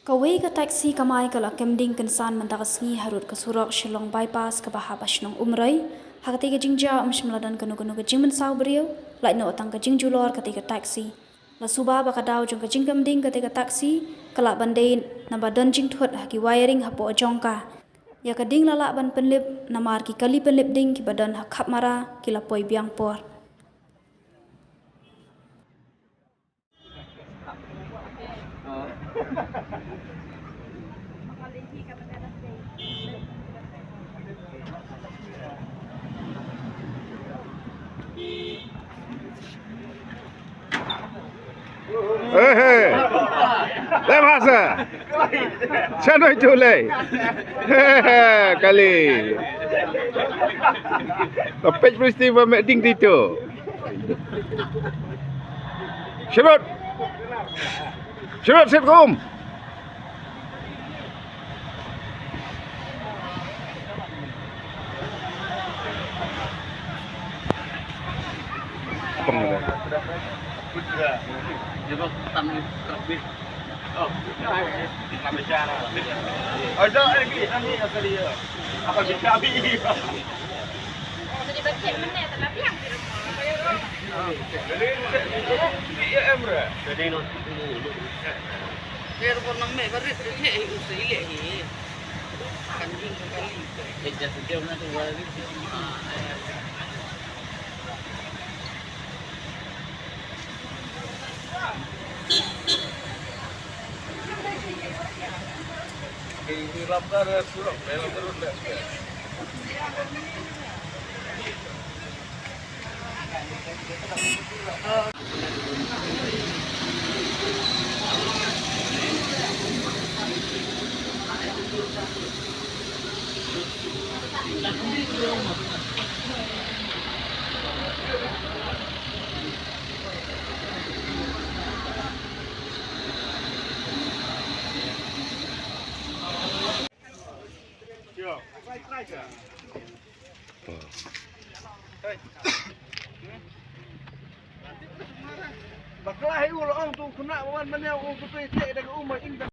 Kawai ka taxi kamai kala kemding kensan mentakasngi harut ke Surak Shillong bypass ke Bahab Ashnong Umrai hakati ke jingja meladan kanu ke jing mensau beriau lai no otang ke jing julor ketika taxi la suba bakadau jong ke jing kemding ketika taxi kala bandain na badan jing thot haki wiring hapo jongka ya ka ding lala ban penlip na mar ki kali penlip ding ki badan hakap mara ki la poi biang por. Bahasa Chano chule kali topik peristiwa meeting itu Syurut Assalamualaikum. Coba tamu terbit. Oh, kita bicara. Ada lagi nanti apa dia? Apa bisa abi? Jadi bagian mana tapi yang di rumah. Jadi ya Emre. Jadi no. Dia pun nama baris dia usai lagi. Kanjing sekali. Jadi dia mana tu baris. Ini lapar surat, dalam terus dah. Baklah ulo ang tu kena wan mana ang tu tu cek dah umah indah.